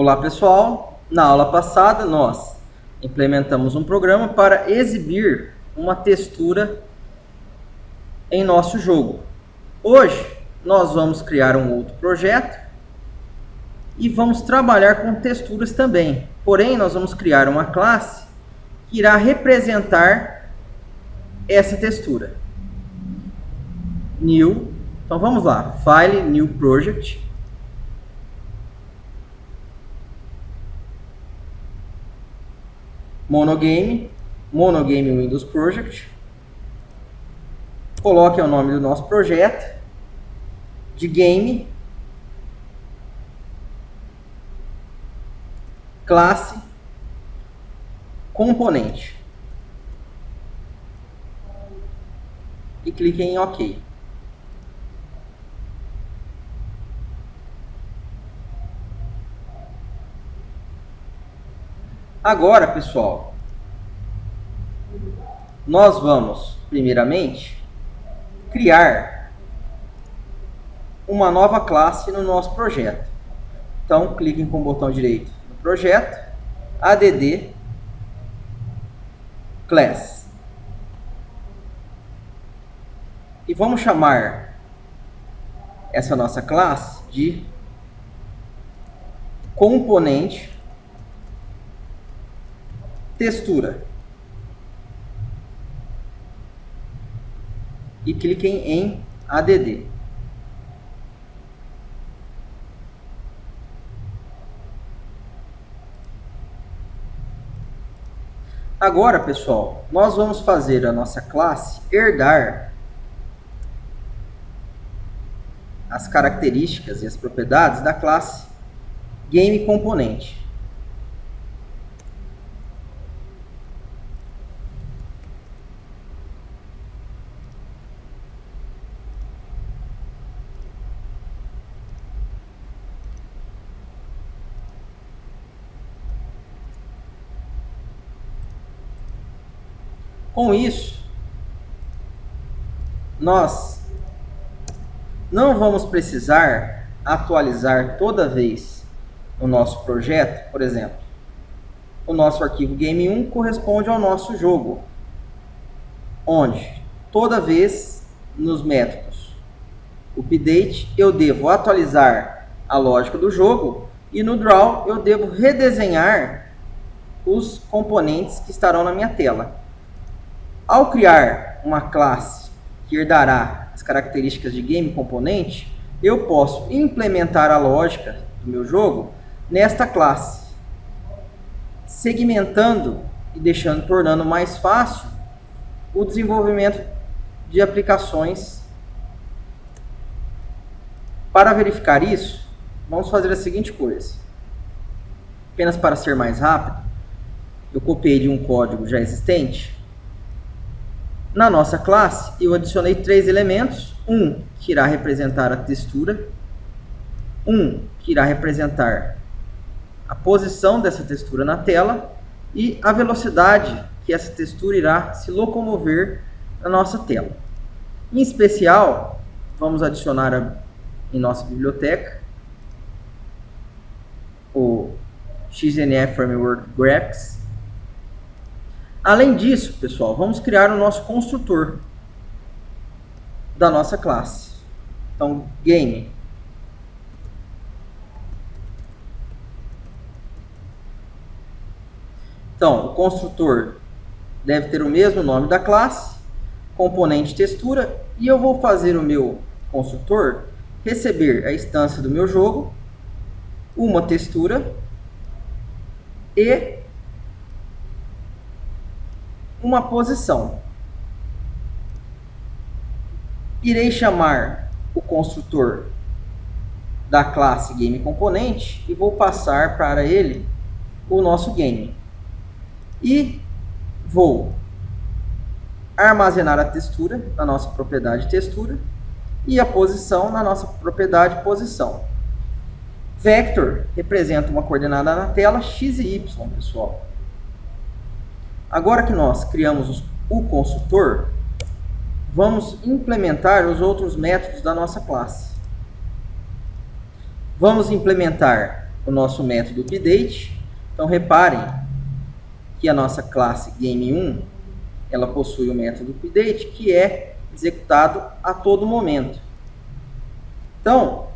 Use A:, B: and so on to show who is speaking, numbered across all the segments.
A: Olá pessoal, na aula passada nós implementamos um programa para exibir uma textura em nosso jogo. Hoje nós vamos criar um outro projeto e vamos trabalhar com texturas também. Porém, nós vamos criar uma classe que irá representar essa textura. New, então vamos lá, File, New Project. Monogame Windows Project. Coloque o nome do nosso projeto de game, classe, componente. E clique em OK. Agora, pessoal, nós vamos, primeiramente, criar uma nova classe no nosso projeto. Então, cliquem com o botão direito no projeto, add class. E vamos chamar essa nossa classe de componente textura. E cliquem em add. Agora, pessoal, nós vamos fazer a nossa classe herdar as características e as propriedades da classe GameComponent. Com isso, nós não vamos precisar atualizar toda vez o nosso projeto. Por exemplo, o nosso arquivo game1 corresponde ao nosso jogo, onde toda vez nos métodos update eu devo atualizar a lógica do jogo e no draw eu devo redesenhar os componentes que estarão na minha tela. Ao criar uma classe que herdará as características de GameComponent, eu posso implementar a lógica do meu jogo nesta classe, segmentando e tornando mais fácil o desenvolvimento de aplicações. Para verificar isso, vamos fazer a seguinte coisa. Apenas para ser mais rápido, eu copiei de um código já existente. Na nossa classe, eu adicionei 3 elementos. Um que irá representar a textura. Um que irá representar a posição dessa textura na tela. E a velocidade que essa textura irá se locomover na nossa tela. Em especial, vamos adicionar em nossa biblioteca o XNF Framework Graphics. Além disso, pessoal, vamos criar o nosso construtor da nossa classe. Então, game. Então, o construtor deve ter o mesmo nome da classe, componente textura, e eu vou fazer o meu construtor receber a instância do meu jogo, uma textura e uma posição. Irei chamar o construtor da classe GameComponent e vou passar para ele o nosso game. E vou armazenar a textura na nossa propriedade textura e a posição na nossa propriedade posição. Vector representa uma coordenada na tela x e y, pessoal. Agora que nós criamos o construtor, vamos implementar os outros métodos da nossa classe. Vamos implementar o nosso método update. Então reparem que a nossa classe game1 ela possui o método update, que é executado a todo momento. Então,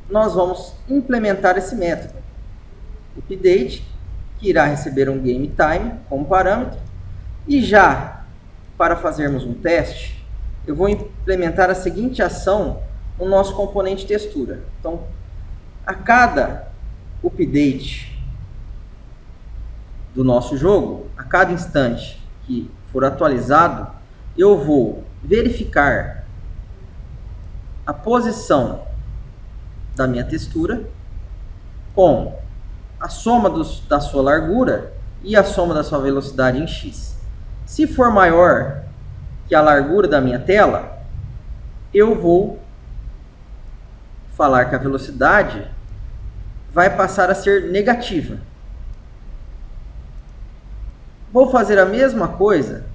A: nós vamos implementar esse método update, que irá receber um game time como parâmetro, e já para fazermos um teste, eu vou implementar a seguinte ação no nosso componente textura. Então, a cada update do nosso jogo, a cada instante que for atualizado, eu vou verificar a posição da minha textura com a soma da sua largura e a soma da sua velocidade em x. Se for maior que a largura da minha tela, eu vou falar que a velocidade vai passar a ser negativa. Vou fazer a mesma coisa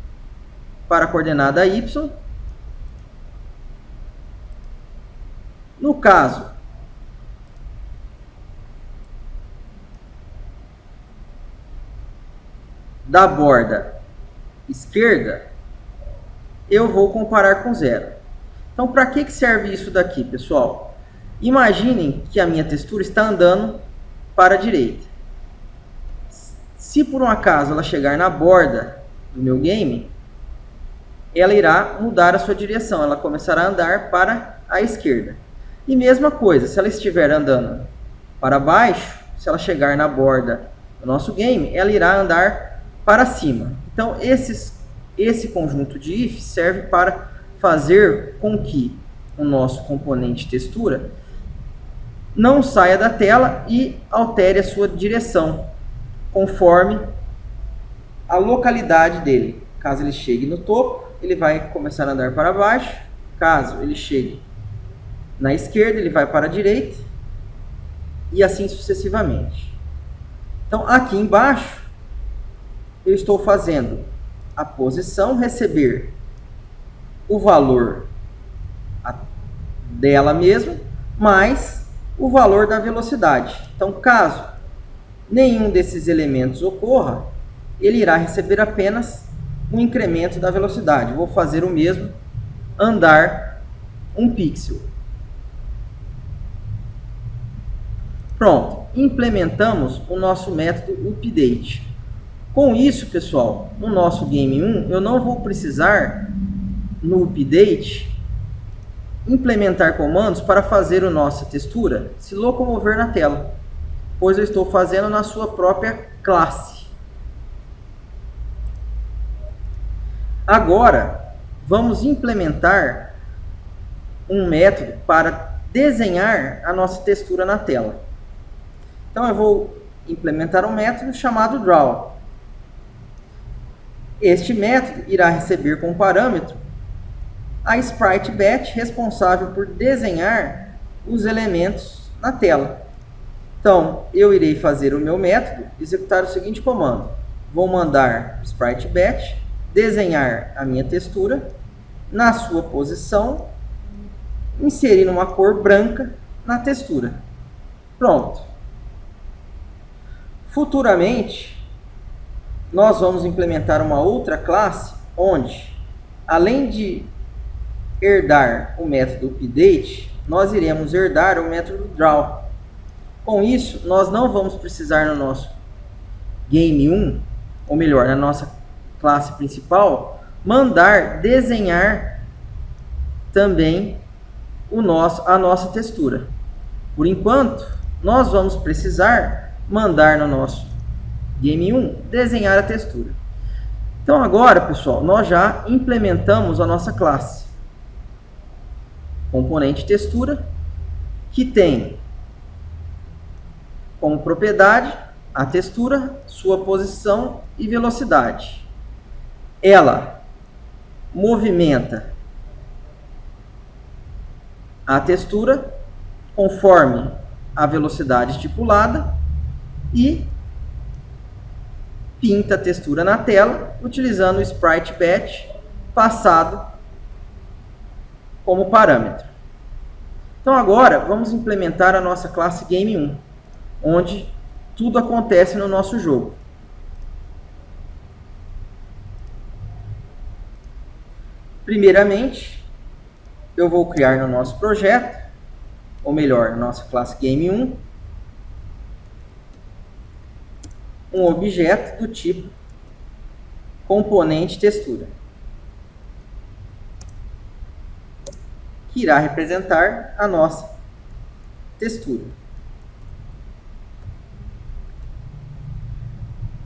A: para a coordenada y. No caso da borda esquerda, eu vou comparar com zero. Então, para que serve isso daqui, pessoal? Imaginem que a minha textura está andando para a direita. Se por um acaso ela chegar na borda do meu game, ela irá mudar a sua direção, ela começará a andar para a esquerda. E mesma coisa, se ela estiver andando para baixo, se ela chegar na borda do nosso game, ela irá andar para cima. Então, esse conjunto de if serve para fazer com que o nosso componente textura não saia da tela e altere a sua direção, conforme a localidade dele. Caso ele chegue no topo, ele vai começar a andar para baixo. Caso ele chegue na esquerda, ele vai para a direita. E assim sucessivamente. Então, aqui embaixo, eu estou fazendo a posição receber o valor dela mesmo, mais o valor da velocidade. Então, caso nenhum desses elementos ocorra, ele irá receber apenas um incremento da velocidade. Vou fazer o mesmo, andar um pixel. Pronto, implementamos o nosso método update. Com isso, pessoal, no nosso game 1, eu não vou precisar, no update, implementar comandos para fazer a nossa textura se locomover na tela, pois eu estou fazendo na sua própria classe. Agora, vamos implementar um método para desenhar a nossa textura na tela. Então, eu vou implementar um método chamado Draw. Este método irá receber como parâmetro a sprite batch, responsável por desenhar os elementos na tela. Então, eu irei fazer o meu método, executar o seguinte comando. Vou mandar sprite batch, desenhar a minha textura na sua posição, inserir uma cor branca na textura. Pronto. Futuramente, nós vamos implementar uma outra classe onde, além de herdar o método update, nós iremos herdar o método draw. Com isso, nós não vamos precisar no nosso game 1, ou melhor, na nossa classe principal, mandar desenhar também a nossa textura. Por enquanto, nós vamos precisar mandar no nosso game 1 desenhar a textura. Então agora, pessoal, nós já implementamos a nossa classe componente textura, que tem como propriedade a textura, sua posição e velocidade. Ela movimenta a textura conforme a velocidade estipulada e pinta a textura na tela utilizando o sprite batch passado como parâmetro. Então agora vamos implementar a nossa classe game 1. onde tudo acontece no nosso jogo. Primeiramente, eu vou criar no nosso projeto, ou melhor, na nossa classe Game1, um objeto do tipo componente textura, que irá representar a nossa textura.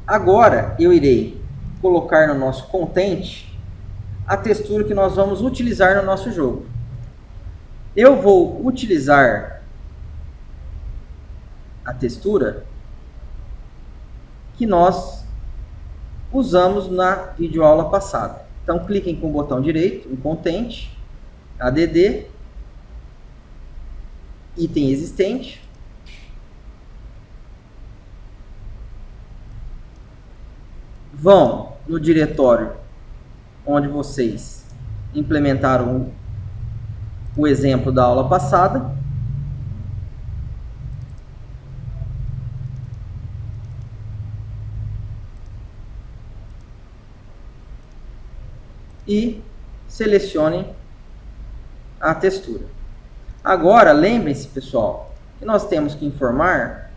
A: Agora eu irei colocar no nosso content a textura que nós vamos utilizar no nosso jogo. Eu vou utilizar a textura que nós usamos na videoaula passada. Então cliquem com o botão direito em Content, ADD, item existente. Vão no diretório onde vocês implementaram o exemplo da aula passada. E selecionem a textura. Agora, lembrem-se, pessoal, que nós temos que informar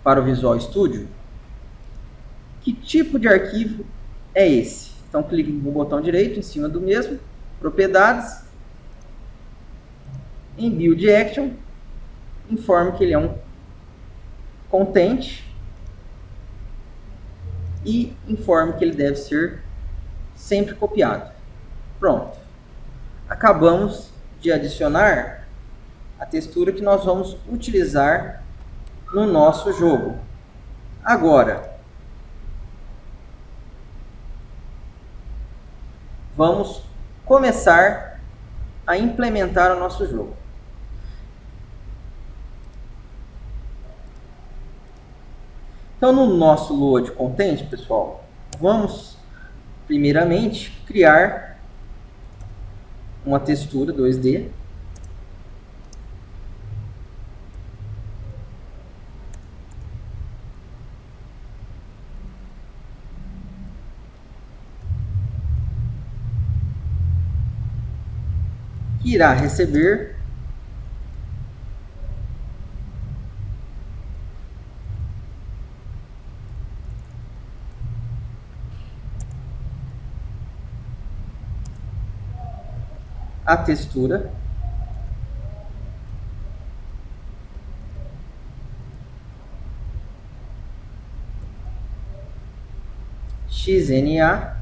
A: para o Visual Studio que tipo de arquivo é esse. Então, clique no botão direito em cima do mesmo, propriedades, em Build Action, informe que ele é um content e informe que ele deve ser sempre copiado. Pronto. Acabamos de adicionar a textura que nós vamos utilizar no nosso jogo. Agora, vamos começar a implementar o nosso jogo. Então, no nosso load content, pessoal, vamos primeiramente criar uma textura 2D. Que irá receber a textura XNA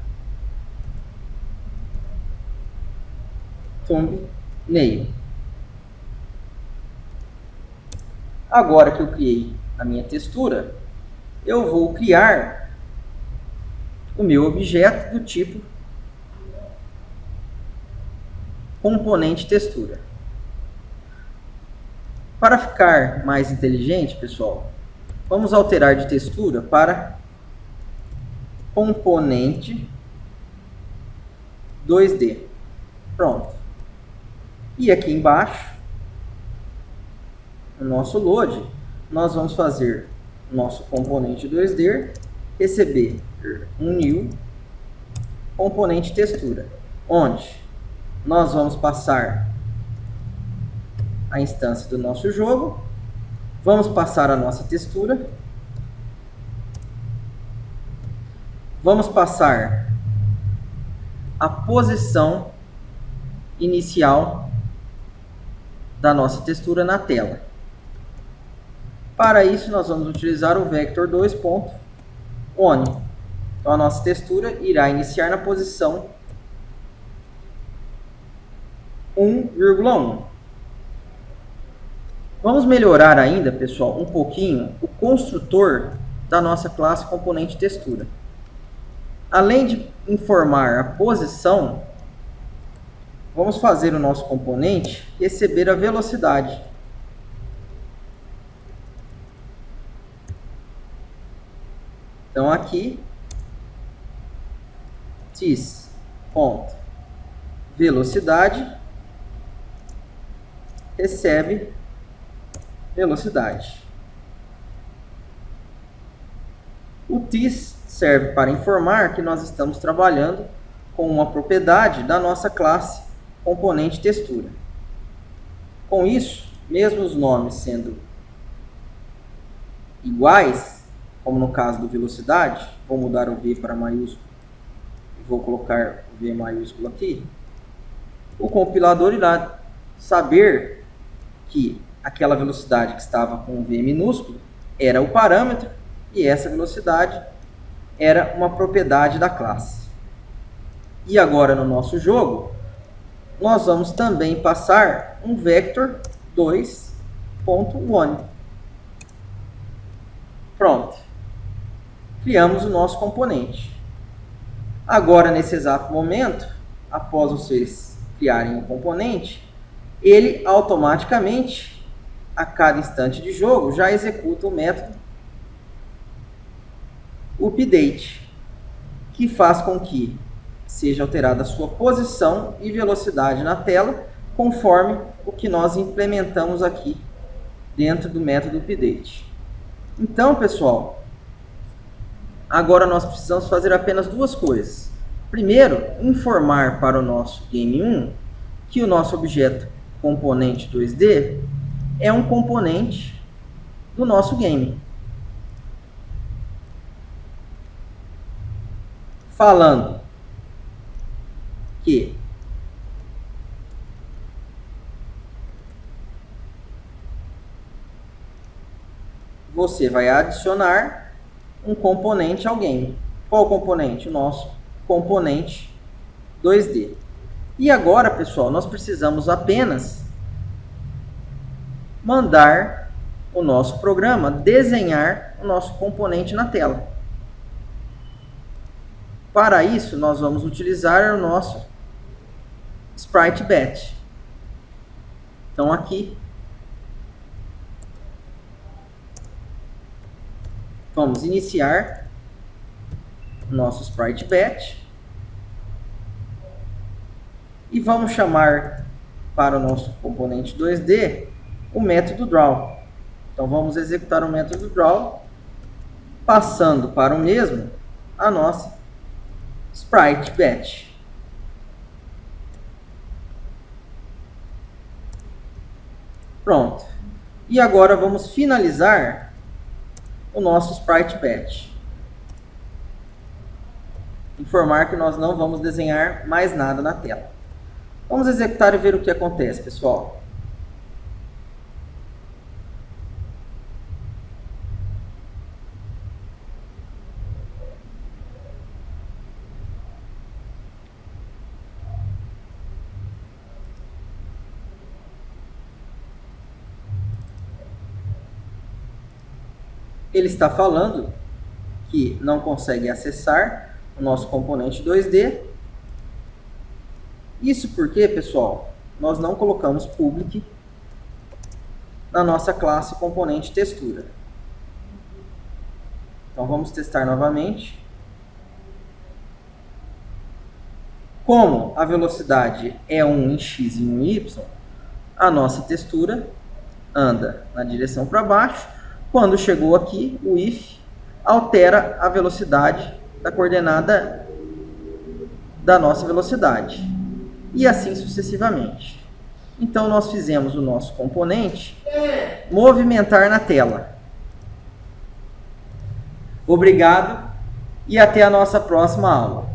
A: thumbnail. Agora que eu criei a minha textura, eu vou criar o meu objeto do tipo componente textura. Para ficar mais inteligente, pessoal, vamos alterar de textura para componente 2D. Pronto. E aqui embaixo, no nosso load, nós vamos fazer nosso componente 2D, receber um new componente textura, onde nós vamos passar a instância do nosso jogo, vamos passar a nossa textura, vamos passar a posição inicial da nossa textura na tela. Para isso, nós vamos utilizar o vector 2.on. Então, a nossa textura irá iniciar na posição 1,1. Vamos melhorar ainda, pessoal, um pouquinho o construtor da nossa classe componente textura. Além de informar a posição, vamos fazer o nosso componente receber a velocidade. Então aqui, this.velocidade recebe velocidade. O this serve para informar que nós estamos trabalhando com uma propriedade da nossa classe componente textura. Com isso, mesmo os nomes sendo iguais, como no caso do velocidade, vou mudar o V para maiúsculo e vou colocar o V maiúsculo aqui, o compilador irá saber que aquela velocidade que estava com o V minúsculo era o parâmetro e essa velocidade era uma propriedade da classe. E agora no nosso jogo, nós vamos também passar um vector 2.one. Pronto. Criamos o nosso componente. Agora, nesse exato momento, após vocês criarem o componente, ele automaticamente, a cada instante de jogo, já executa o método update, que faz com que seja alterada a sua posição e velocidade na tela, conforme o que nós implementamos aqui dentro do método update. Então, pessoal, agora nós precisamos fazer apenas duas coisas. Primeiro, informar para o nosso Game1 que o nosso objeto componente 2D é um componente do nosso game. Falando que você vai adicionar um componente ao game. Qual componente? O nosso componente 2D. E agora, pessoal, nós precisamos apenas mandar o nosso programa desenhar o nosso componente na tela. Para isso, nós vamos utilizar o nosso Sprite Batch. Então, aqui, vamos iniciar o nosso Sprite Batch e vamos chamar para o nosso componente 2D o método Draw. Então, vamos executar o método Draw, passando para o mesmo a nossa Sprite Batch. Pronto. E agora vamos finalizar o nosso Sprite Batch. Informar que nós não vamos desenhar mais nada na tela. Vamos executar e ver o que acontece, pessoal. Ele está falando que não consegue acessar o nosso componente 2D. Isso porque, pessoal, nós não colocamos public na nossa classe componente textura. Então vamos testar novamente. Como a velocidade é 1 em x e 1 em y, a nossa textura anda na direção para baixo. Quando chegou aqui, o if altera a velocidade da coordenada da nossa velocidade. E assim sucessivamente. Então, nós fizemos o nosso componente movimentar na tela. Obrigado e até a nossa próxima aula.